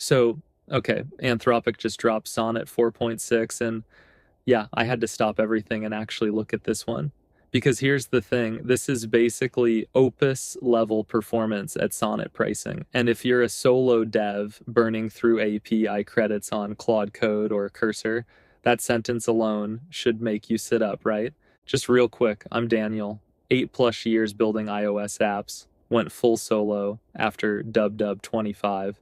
So, okay, Anthropic just dropped Sonnet 4.6, and yeah, I had to stop everything and actually look at this one. Because here's the thing, this is basically Opus level performance at Sonnet pricing. And if you're a solo dev burning through API credits on Claude Code or Cursor, that sentence alone should make you sit up, right? Just real quick, I'm Daniel, 8+ years building iOS apps, went full solo after Dub 25.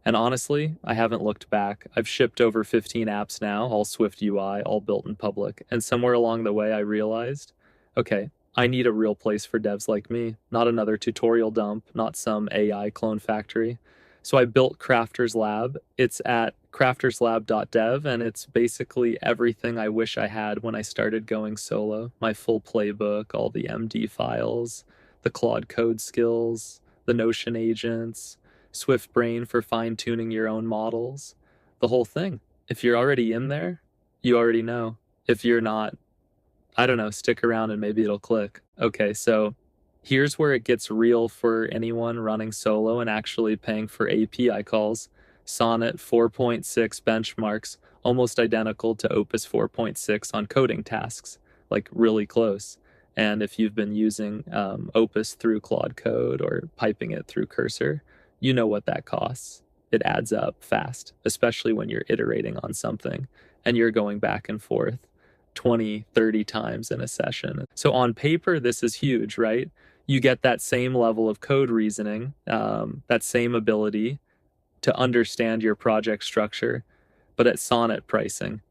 And honestly, I haven't looked back. I've shipped over 15 apps now, all Swift UI, all built in public. And somewhere along the way, I realized, okay, I need a real place for devs like me, not another tutorial dump, not some AI clone factory. So I built Crafters Lab. It's at crafterslab.dev, and it's basically everything I wish I had when I started going solo. My full playbook, all the MD files, the Claude Code skills, the Notion agents, Swift Brain for fine tuning your own models, the whole thing. If you're already in there, you already know. If you're not, I don't know, stick around and maybe it'll click. Okay, so here's where it gets real for anyone running solo and actually paying for API calls. Sonnet 4.6 benchmarks, almost identical to Opus 4.6 on coding tasks, like really close. And if you've been using Opus through Claude Code or piping it through Cursor, you know what that costs. It adds up fast, especially when you're iterating on something and you're going back and forth 20, 30 times in a session. So on paper, this is huge, right? You get that same level of code reasoning, that same ability to understand your project structure, but at Sonnet pricing,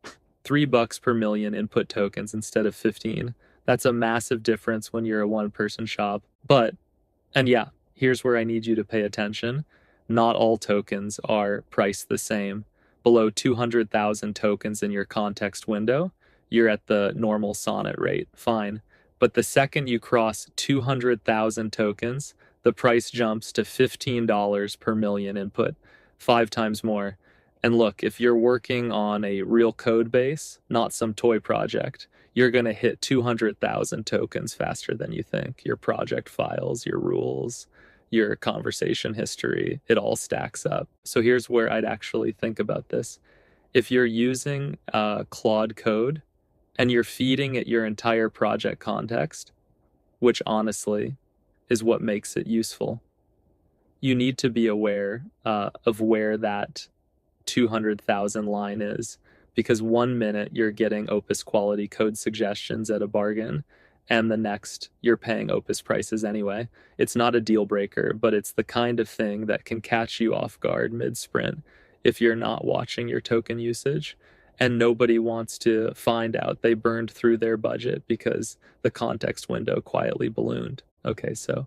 $3 per million input tokens instead of 15. That's a massive difference when you're a one-person shop. And yeah, here's where I need you to pay attention. Not all tokens are priced the same. Below 200,000 tokens in your context window, you're at the normal Sonnet rate, fine. But the second you cross 200,000 tokens, the price jumps to $15 per million input, 5 times more. And look, if you're working on a real code base, not some toy project, you're going to hit 200,000 tokens faster than you think. Your project files, your rules, your conversation history, it all stacks up. So here's where I'd actually think about this. If you're using Claude Code and you're feeding it your entire project context, which honestly is what makes it useful, you need to be aware of where that 200,000 line is, because 1 minute you're getting Opus quality code suggestions at a bargain, and the next you're paying Opus prices anyway. It's not a deal breaker, but it's the kind of thing that can catch you off guard mid-sprint if you're not watching your token usage. And nobody wants to find out they burned through their budget because the context window quietly ballooned. Okay, so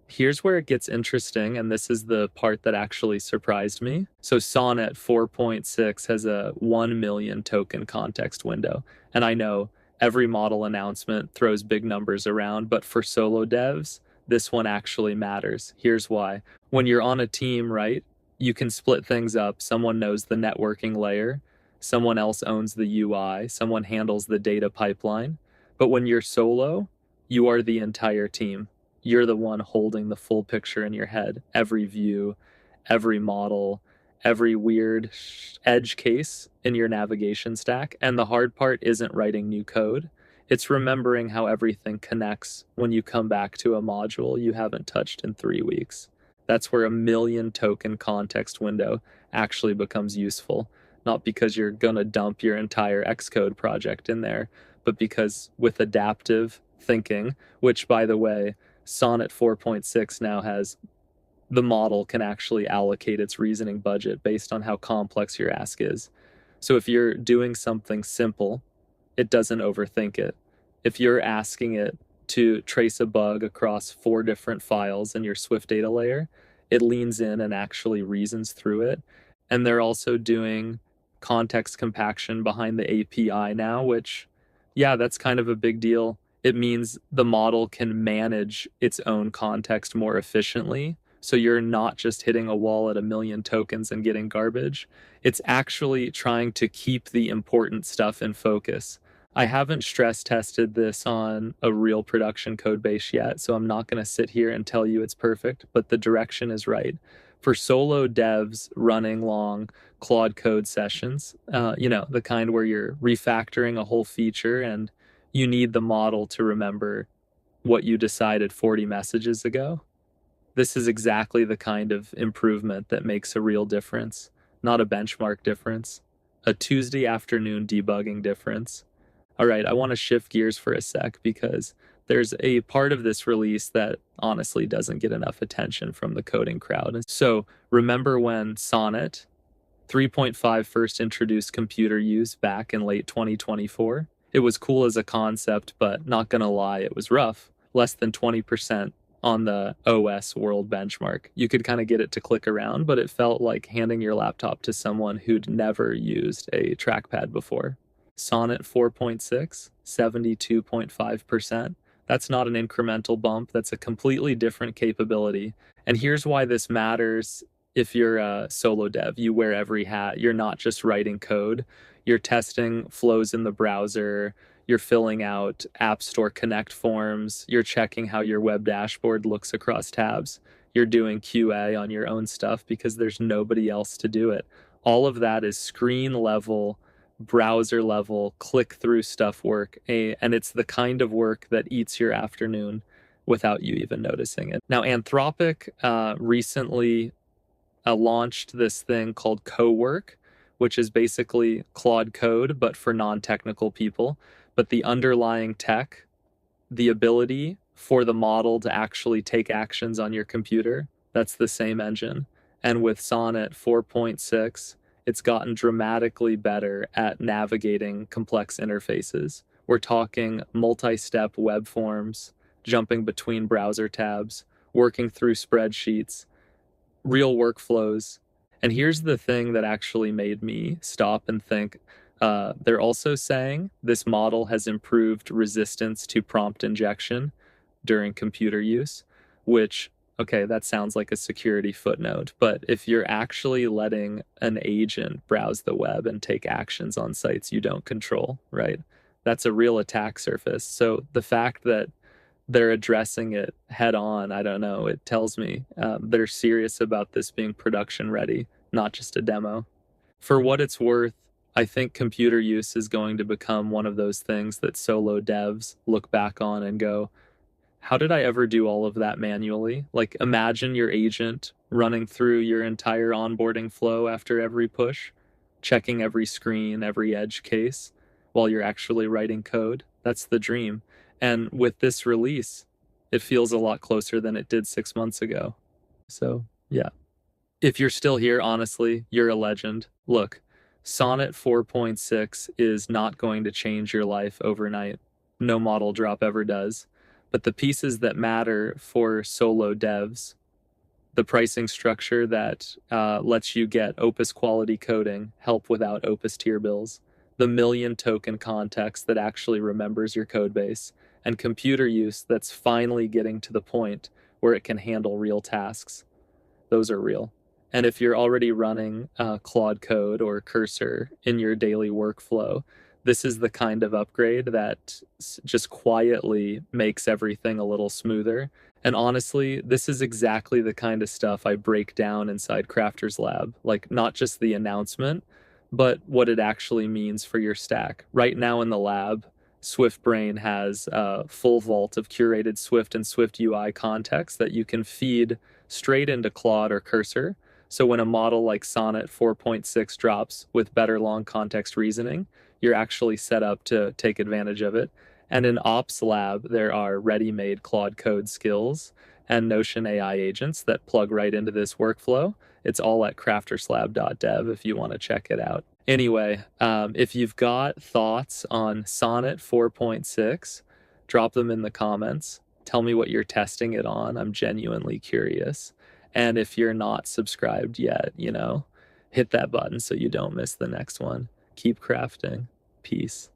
here's where it gets interesting, and this is the part that actually surprised me. So Sonnet 4.6 has a 1 million token context window. And I know every model announcement throws big numbers around, but for solo devs, this one actually matters. Here's why. When you're on a team, right, you can split things up. Someone knows the networking layer, someone else owns the UI, someone handles the data pipeline. But when you're solo, you are the entire team. You're the one holding the full picture in your head. Every view, every model, every weird edge case in your navigation stack. And the hard part isn't writing new code. It's remembering how everything connects when you come back to a module you haven't touched in 3 weeks. That's where a 1 million token context window actually becomes useful. Not because you're going to dump your entire Xcode project in there, but because with adaptive thinking, which by the way, Sonnet 4.6 now has, the model can actually allocate its reasoning budget based on how complex your ask is. So if you're doing something simple, it doesn't overthink it. If you're asking it to trace a bug across 4 different files in your Swift data layer, it leans in and actually reasons through it. And they're also doing context compaction behind the API now, which, yeah, that's kind of a big deal. It means the model can manage its own context more efficiently. So you're not just hitting a wall at 1 million tokens and getting garbage. It's actually trying to keep the important stuff in focus. I haven't stress tested this on a real production code base yet, so I'm not going to sit here and tell you it's perfect, but the direction is right. For solo devs running long Claude Code sessions, the kind where you're refactoring a whole feature and you need the model to remember what you decided 40 messages ago. This is exactly the kind of improvement that makes a real difference, not a benchmark difference, a Tuesday afternoon debugging difference. All right, I want to shift gears for a sec because there's a part of this release that honestly doesn't get enough attention from the coding crowd. So remember when Sonnet 3.5 first introduced computer use back in late 2024? It was cool as a concept, but not gonna lie, it was rough. Less than 20% on the OS world benchmark. You could kind of get it to click around, but it felt like handing your laptop to someone who'd never used a trackpad before. Sonnet 4.6, 72.5%. That's not an incremental bump. That's a completely different capability. And here's why this matters. If you're a solo dev, you wear every hat. You're not just writing code. You're testing flows in the browser. You're filling out App Store Connect forms. You're checking how your web dashboard looks across tabs. You're doing QA on your own stuff because there's nobody else to do it. All of that is screen level, browser level, click through stuff work. And it's the kind of work that eats your afternoon without you even noticing it. Now, Anthropic recently launched this thing called Cowork, which is basically Claude Code, but for non-technical people. But the underlying tech, the ability for the model to actually take actions on your computer, that's the same engine. And with Sonnet 4.6, it's gotten dramatically better at navigating complex interfaces. We're talking multi-step web forms, jumping between browser tabs, working through spreadsheets, real workflows. And here's the thing that actually made me stop and think. They're also saying this model has improved resistance to prompt injection during computer use, which, okay, that sounds like a security footnote. But if you're actually letting an agent browse the web and take actions on sites you don't control, right? That's a real attack surface. So the fact that they're addressing it head on, I don't know, it tells me they're serious about this being production ready, not just a demo. For what it's worth, I think computer use is going to become one of those things that solo devs look back on and go, how did I ever do all of that manually? Like, imagine your agent running through your entire onboarding flow after every push, checking every screen, every edge case, while you're actually writing code. That's the dream. And with this release, it feels a lot closer than it did 6 months ago. So, yeah. If you're still here, honestly, you're a legend. Look, Sonnet 4.6 is not going to change your life overnight. No model drop ever does. But the pieces that matter for solo devs, the pricing structure that lets you get Opus quality coding, help without Opus tier bills, the million token context that actually remembers your code base, and computer use that's finally getting to the point where it can handle real tasks. Those are real. And if you're already running Claude Code or Cursor in your daily workflow, this is the kind of upgrade that just quietly makes everything a little smoother. And honestly, this is exactly the kind of stuff I break down inside Crafter's Lab. Like, not just the announcement, but what it actually means for your stack. Right now in the lab, SwiftBrain has a full vault of curated Swift and Swift UI context that you can feed straight into Claude or Cursor. So when a model like Sonnet 4.6 drops with better long context reasoning, you're actually set up to take advantage of it. And in Ops Lab, there are ready-made Claude Code skills and Notion AI agents that plug right into this workflow. It's all at crafterslab.dev if you want to check it out. Anyway, if you've got thoughts on Sonnet 4.6, drop them in the comments. Tell me what you're testing it on. I'm genuinely curious. And if you're not subscribed yet, hit that button so you don't miss the next one. Keep crafting. Peace.